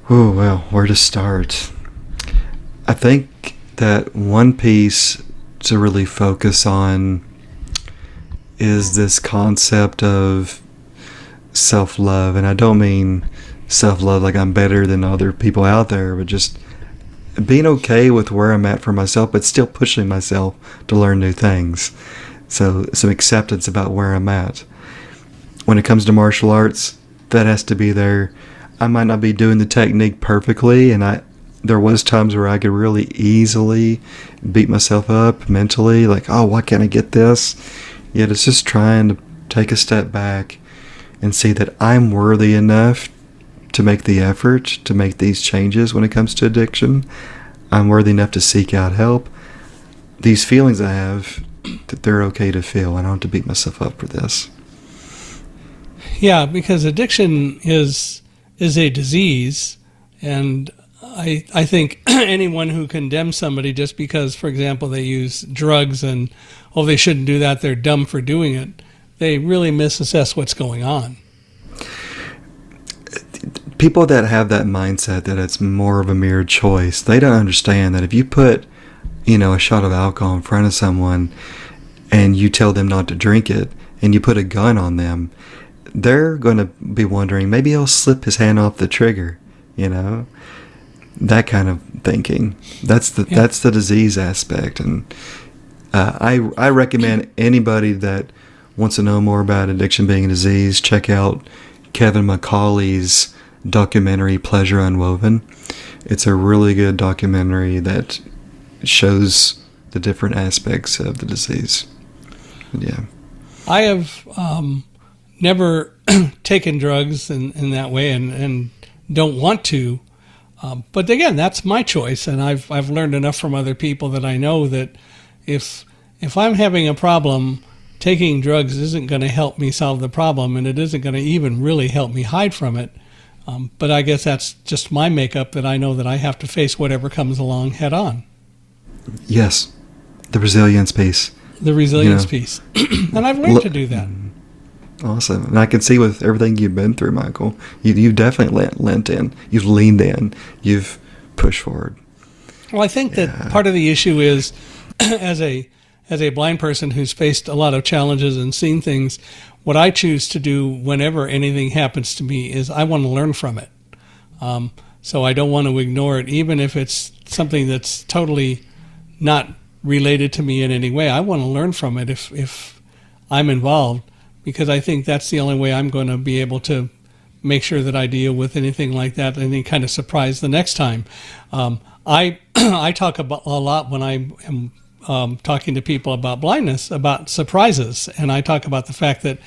Speaker 2: Oh, well, where to start? I think that one piece to really focus on is this concept of self-love. And I don't mean self-love like I'm better than other people out there, but just being okay with where I'm at for myself, but still pushing myself to learn new things. So some acceptance about where I'm at. When it comes to martial arts, that has to be there. I might not be doing the technique perfectly, and there was times where I could really easily beat myself up mentally, like, oh, why can't I get this? Yet it's just trying to take a step back and see that I'm worthy enough to make the effort to make these changes when it comes to addiction. I'm worthy enough to seek out help. These feelings I have, that they're okay to feel. I don't have to beat myself up for this.
Speaker 1: Yeah, because addiction is a disease, and I think anyone who condemns somebody just because, for example, they use drugs and, oh, they shouldn't do that, they're dumb for doing it, they really misassess what's going on.
Speaker 2: People that have that mindset that it's more of a mere choice, they don't understand that if you put, a shot of alcohol in front of someone and you tell them not to drink it and you put a gun on them, they're going to be wondering, maybe he'll slip his hand off the trigger, that kind of thinking. That's the disease aspect. And I recommend anybody that wants to know more about addiction being a disease, check out Kevin McCauley's documentary Pleasure Unwoven. It's a really good documentary that shows the different aspects of the disease. Yeah.
Speaker 1: I have never taken drugs in that way and don't want to. But again, that's my choice, and I've learned enough from other people that I know that if I'm having a problem, taking drugs isn't going to help me solve the problem, and it isn't going to even really help me hide from it. But I guess that's just my makeup, that I know that I have to face whatever comes along head on.
Speaker 2: Yes, the resilience piece.
Speaker 1: The resilience piece. And I've learned to do that.
Speaker 2: Awesome. And I can see with everything you've been through, Michael, you've definitely lent in. You've leaned in. You've pushed forward.
Speaker 1: Well, I think that part of the issue is, as a blind person who's faced a lot of challenges and seen things, what I choose to do whenever anything happens to me is I want to learn from it. So I don't want to ignore it, even if it's something that's totally not related to me in any way. I want to learn from it if I'm involved, because I think that's the only way I'm going to be able to make sure that I deal with anything like that, any kind of surprise the next time. I talk about a lot when I am talking to people about blindness, about surprises. And I talk about the fact that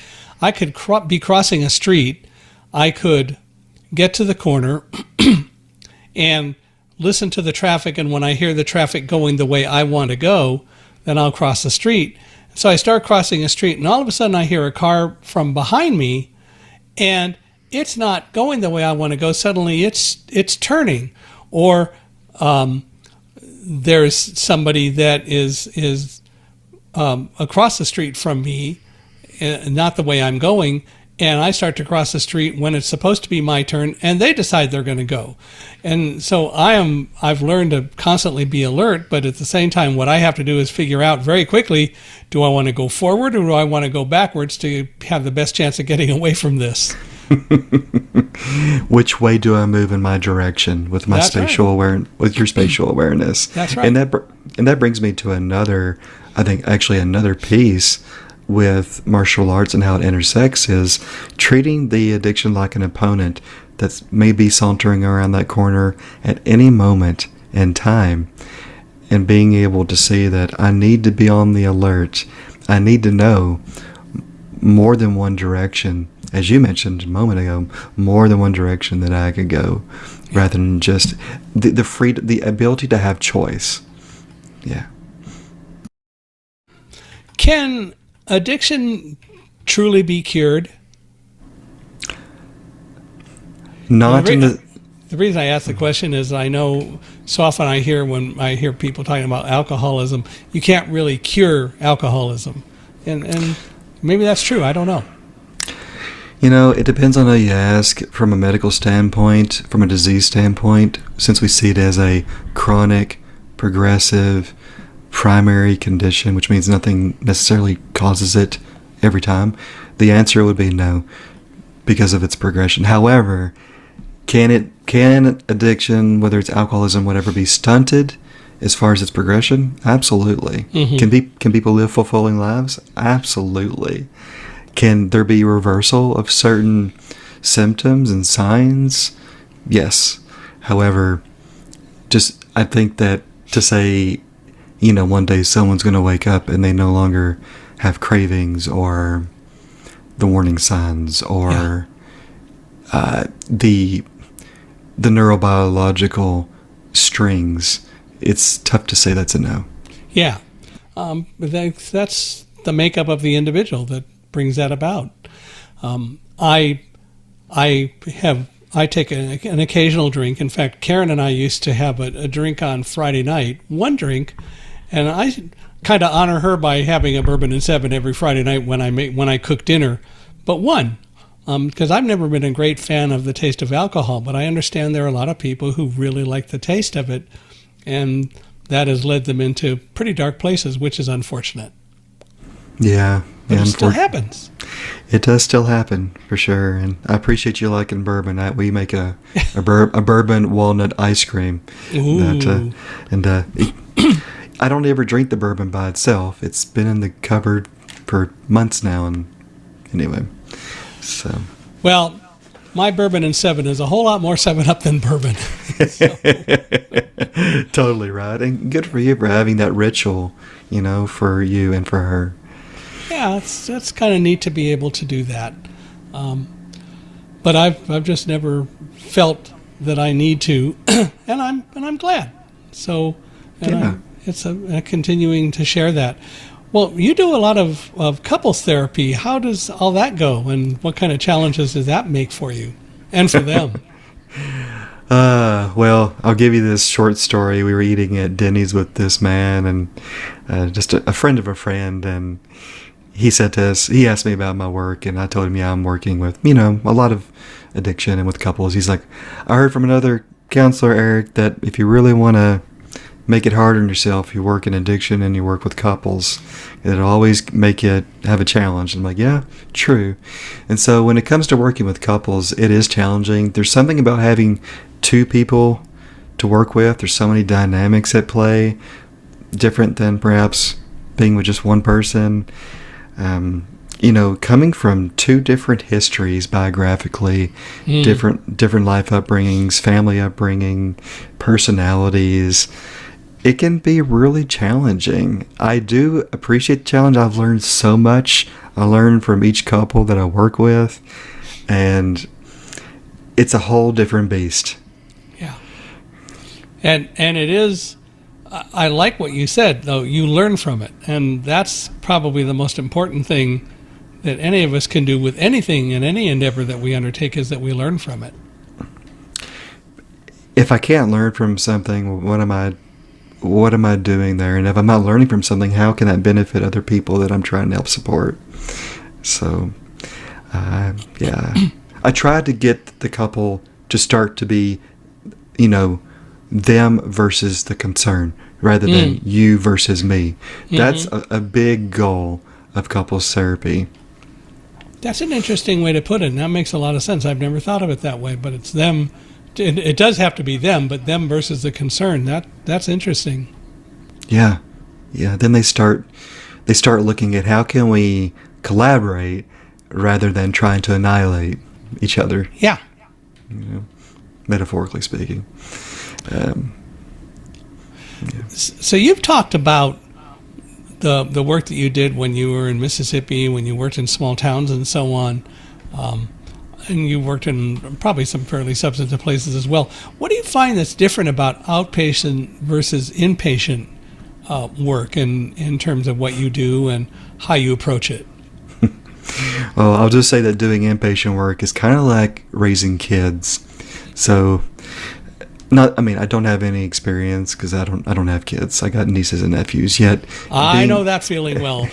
Speaker 1: I could be crossing a street, I could get to the corner and listen to the traffic, and when I hear the traffic going the way I want to go, then I'll cross the street. So I start crossing a street, and all of a sudden I hear a car from behind me, and it's not going the way I want to go. Suddenly it's turning, or there's somebody that is across the street from me, not the way I'm going, and I start to cross the street when it's supposed to be my turn, and they decide they're going to go. And so I've learned to constantly be alert, but at the same time, what I have to do is figure out very quickly, do I want to go forward or do I want to go backwards to have the best chance of getting away from this?
Speaker 2: Which way do I move in my direction with my with your spatial awareness?
Speaker 1: That's right.
Speaker 2: And that brings me to another piece with martial arts and how it intersects, is treating the addiction like an opponent that may be sauntering around that corner at any moment in time, and being able to see that I need to be on the alert. I need to know more than one direction, as you mentioned a moment ago, more than one direction that I could go, rather than just the ability to have choice. Yeah.
Speaker 1: Can addiction truly be cured? The reason I ask the question is I know so often when I hear people talking about alcoholism, you can't really cure alcoholism. And maybe that's true. I don't know.
Speaker 2: It depends on who you ask. From a medical standpoint, from a disease standpoint, since we see it as a chronic, progressive, primary condition, which means nothing necessarily causes it every time, the answer would be no, because of its progression. However, can addiction, whether it's alcoholism, whatever, be stunted as far as its progression? Absolutely. Mm-hmm. Can people live fulfilling lives? Absolutely. Can there be reversal of certain symptoms and signs? Yes. However, I think that to say, one day someone's going to wake up and they no longer have cravings or the warning signs or the neurobiological strings, it's tough to say that's a no. Yeah.
Speaker 1: But that's the makeup of the individual that brings that about. I take an occasional drink. In fact, Karen and I used to have a drink on Friday night, one drink, and I kind of honor her by having a bourbon and 7 every Friday night when I cook dinner, but one, because I've never been a great fan of the taste of alcohol, but I understand there are a lot of people who really like the taste of it, and that has led them into pretty dark places, which is unfortunate.
Speaker 2: Yeah.
Speaker 1: But it still happens.
Speaker 2: It does still happen, for sure. And I appreciate you liking bourbon. We make a bourbon walnut ice cream.
Speaker 1: Ooh.
Speaker 2: I don't ever drink the bourbon by itself. It's been in the cupboard for months now. And anyway, so.
Speaker 1: Well, My bourbon and 7 is a whole lot more 7-Up than bourbon. So,
Speaker 2: Totally right. And good for you for having that ritual, for you and for her.
Speaker 1: yeah, that's kind of neat to be able to do that. But I've just never felt that I need to, and I'm glad. So, it's a continuing to share that. Well, you do a lot of couples therapy. How does all that go, and what kind of challenges does that make for you and for them?
Speaker 2: Well, I'll give you this short story. We were eating at Denny's with this man, and just a friend of a friend, and he said to us, he asked me about my work, and I told him, I'm working with, a lot of addiction and with couples. He's like, I heard from another counselor, Eric, that if you really want to make it hard on yourself, you work in addiction and you work with couples, it'll always make you have a challenge. I'm like, yeah, true. And so when it comes to working with couples, it is challenging. There's something about having two people to work with. There's so many dynamics at play, different than perhaps being with just one person. Coming from two different histories biographically, different life upbringings, family upbringing, personalities, it can be really challenging. I do appreciate the challenge. I've learned so much. I learn from each couple that I work with, and it's a whole different beast.
Speaker 1: Yeah. And it is, I like what you said, though. You learn from it, and that's probably the most important thing that any of us can do with anything in any endeavor that we undertake, is that we learn from it.
Speaker 2: If I can't learn from something, what am I doing there? And if I'm not learning from something, how can that benefit other people that I'm trying to help support? So, I tried to get the couple to start to be, them versus the concern, rather than you versus me. That's a big goal of couples therapy.
Speaker 1: That's an interesting way to put it, and that makes a lot of sense. I've never thought of it that way, but it's them. It does have to be them, but them versus the concern. That's interesting.
Speaker 2: Yeah. Then they start looking at how can we collaborate rather than trying to annihilate each other.
Speaker 1: Yeah.
Speaker 2: Metaphorically speaking.
Speaker 1: So you've talked about the work that you did when you were in Mississippi, when you worked in small towns and so on. And you worked in probably some fairly substantive places as well. What do you find that's different about outpatient versus inpatient work in terms of what you do and how you approach it?
Speaker 2: Well, I'll just say that doing inpatient work is kind of like raising kids. So, I don't have any experience because I don't have kids. I got nieces and nephews yet.
Speaker 1: I know that feeling well.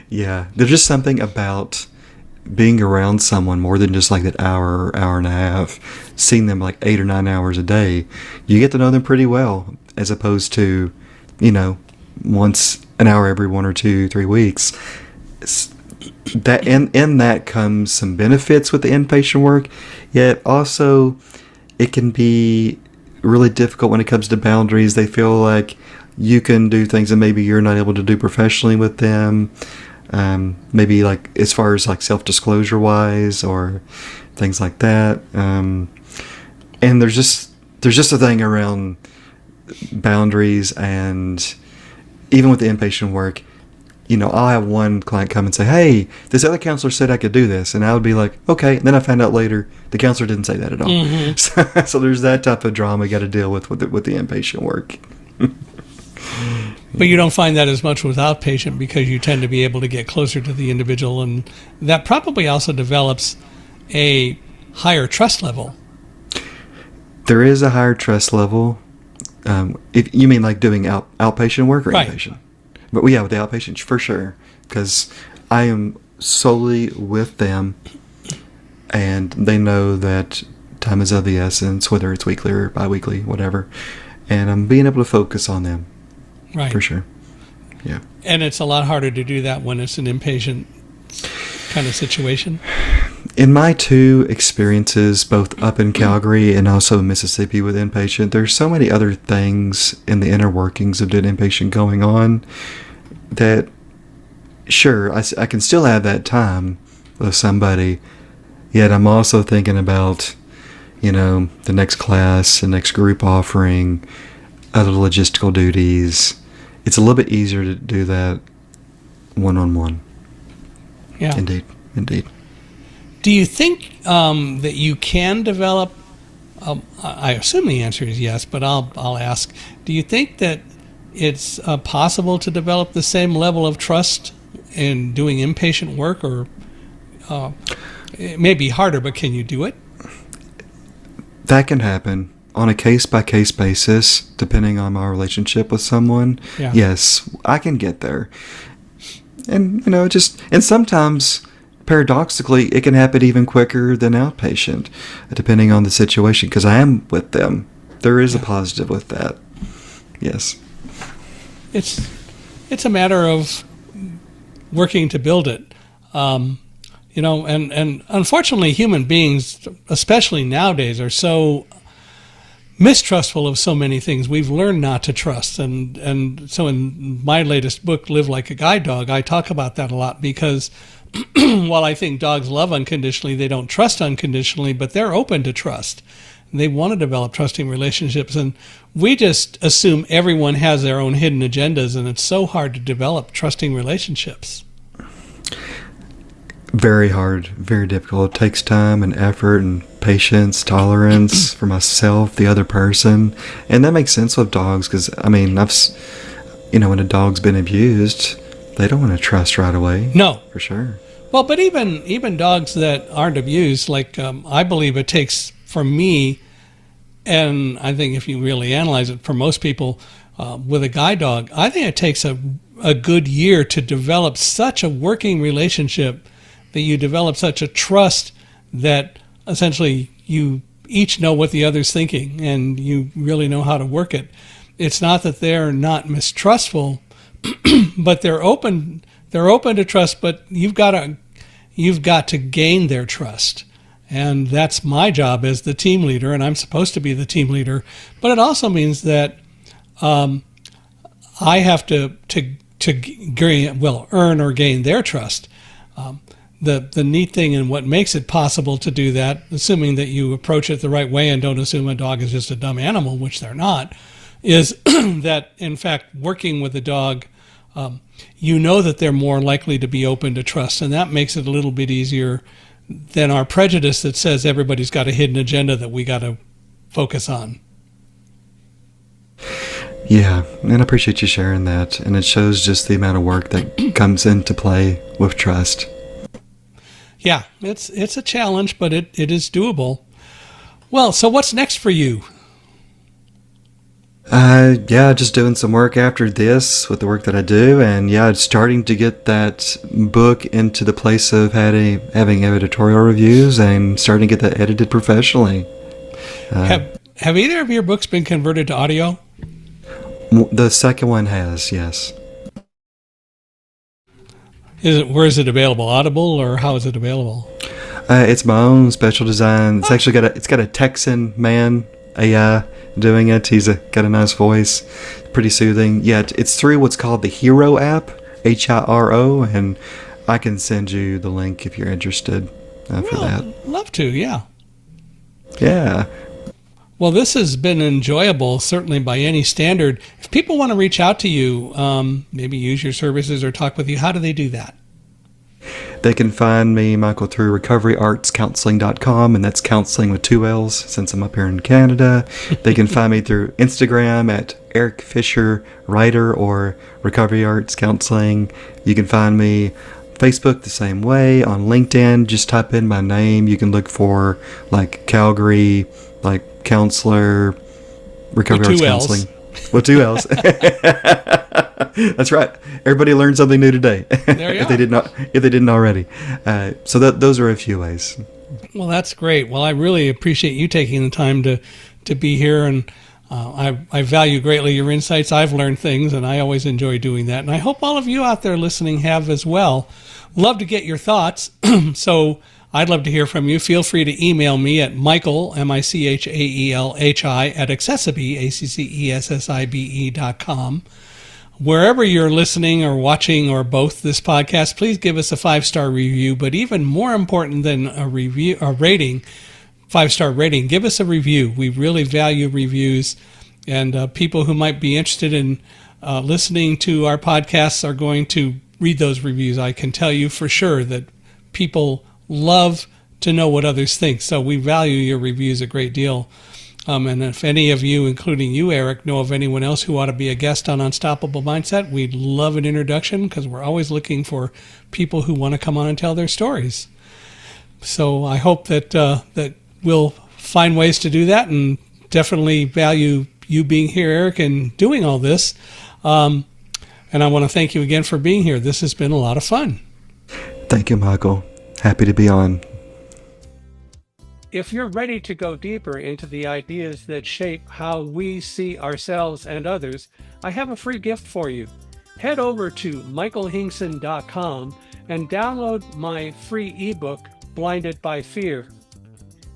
Speaker 2: Yeah, there's just something about being around someone more than just like that hour and a half, seeing them like 8 or 9 hours a day. You get to know them pretty well, as opposed to, once an hour every 1 or 2, 3 weeks. That in that comes some benefits with the inpatient work, yet also it can be really difficult when it comes to boundaries. They feel like you can do things that maybe you're not able to do professionally with them. Maybe like as far as like self-disclosure wise or things like that. And there's just a thing around boundaries, and even with the inpatient work, I'll have one client come and say, hey, this other counselor said I could do this. And I would be like, okay. And then I found out later the counselor didn't say that at all. So there's that type of drama you got to deal with the inpatient work.
Speaker 1: But you don't find that as much with outpatient because you tend to be able to get closer to the individual, and that probably also develops a higher trust level.
Speaker 2: There is a higher trust level. If you mean like doing outpatient work or inpatient? But with the outpatient, for sure, because I am solely with them, and they know that time is of the essence, whether it's weekly or biweekly, whatever, and I'm being able to focus on them.
Speaker 1: Right.
Speaker 2: For sure. Yeah.
Speaker 1: And it's a lot harder to do that when it's an inpatient kind of situation.
Speaker 2: In my 2 experiences, both up in Calgary and also Mississippi with inpatient, there's so many other things in the inner workings of doing inpatient going on that, sure, I can still have that time with somebody, Yet I'm also thinking about, the next class, the next group offering, other logistical duties. It's a little bit easier to do that one-on-one.
Speaker 1: Yeah.
Speaker 2: Indeed.
Speaker 1: Do you think that you can develop, I assume the answer is yes, but I'll ask, do you think that it's possible to develop the same level of trust in doing inpatient work, or it may be harder, but can you do it?
Speaker 2: That can happen on a case-by-case basis, depending on my relationship with someone.
Speaker 1: Yeah.
Speaker 2: Yes, I can get there. And, and sometimes, paradoxically, it can happen even quicker than outpatient, depending on the situation, because I am with them. There is a positive with that. Yes.
Speaker 1: It's a matter of working to build it. And unfortunately, human beings, especially nowadays, are so mistrustful of so many things. We've learned not to trust. And so in my latest book, Live Like a Guide Dog, I talk about that a lot because while I think dogs love unconditionally, they don't trust unconditionally, but they're open to trust. And they want to develop trusting relationships. And we just assume everyone has their own hidden agendas, and it's so hard to develop trusting relationships.
Speaker 2: Very hard, very difficult. It takes time and effort and patience, tolerance for myself, the other person. And that makes sense with dogs because, when a dog's been abused, they don't want to trust right away.
Speaker 1: No.
Speaker 2: For sure.
Speaker 1: Well, but even dogs that aren't abused, I believe it takes, for me, and I think if you really analyze it, for most people with a guide dog, I think it takes a good year to develop such a working relationship, that you develop such a trust that essentially you each know what the other's thinking and you really know how to work it. It's not that they're not mistrustful, but they're open to trust, but you've got to gain their trust. And that's my job as the team leader, and I'm supposed to be the team leader. But it also means that I have to earn or gain their trust. The neat thing and what makes it possible to do that, assuming that you approach it the right way and don't assume a dog is just a dumb animal, which they're not, is that, in fact, working with a dog, that they're more likely to be open to trust. And that makes it a little bit easier than our prejudice that says everybody's got a hidden agenda that we got to focus on.
Speaker 2: Yeah, and I appreciate you sharing that. And it shows just the amount of work that comes into play with trust.
Speaker 1: Yeah, it's a challenge, but it is doable. Well, so what's next for you?
Speaker 2: Just doing some work after this with the work that I do, and starting to get that book into the place of having editorial reviews and starting to get that edited professionally.
Speaker 1: Have either of your books been converted to audio?
Speaker 2: The second one has, yes.
Speaker 1: Where is it available? Audible, or how is it available?
Speaker 2: It's my own special design. It's actually got a Texan man AI doing it. He's got a nice voice, pretty soothing. Yeah, it's through what's called the Hiro app, Hiro, and I can send you the link if you're interested for that.
Speaker 1: Love to, yeah.
Speaker 2: Yeah.
Speaker 1: Well, this has been enjoyable, certainly by any standard. If people want to reach out to you, maybe use your services or talk with you, how do they do that?
Speaker 2: They can find me, Michael, through recoveryartscounseling.com, and that's counseling with 2 L's since I'm up here in Canada. They can find me through Instagram at Eric Fisher Writer or Recovery Arts Counseling. You can find me Facebook the same way. On LinkedIn, just type in my name. You can look for Calgary, counselor, Recovery Arts Counseling. With 2 L's. That's right. Everybody learned something new today.
Speaker 1: There you
Speaker 2: if they didn't already. So those are a few ways.
Speaker 1: Well, that's great. Well, I really appreciate you taking the time to be here, and I value greatly your insights. I've learned things, and I always enjoy doing that. And I hope all of you out there listening have as well. Love to get your thoughts. So I'd love to hear from you. Feel free to email me at Michael, Michaelhi, at accessibe, accessibe.com. Wherever you're listening or watching or both this podcast, please give us a 5-star review. But even more important than a rating, 5-star rating, give us a review. We really value reviews, and people who might be interested in listening to our podcasts are going to read those reviews. I can tell you for sure that people love to know what others think. So we value your reviews a great deal. And if any of you, including you, Eric, know of anyone else who ought to be a guest on Unstoppable Mindset, we'd love an introduction, because we're always looking for people who want to come on and tell their stories. So I hope that we'll find ways to do that, and definitely value you being here, Eric, and doing all this. And I want to thank you again for being here. This has been a lot of fun.
Speaker 2: Thank you, Michael. Happy to be on.
Speaker 1: If you're ready to go deeper into the ideas that shape how we see ourselves and others, I have a free gift for you. Head over to michaelhingson.com and download my free ebook, Blinded by Fear.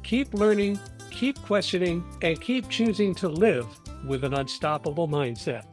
Speaker 1: Keep learning, keep questioning, and keep choosing to live with an unstoppable mindset.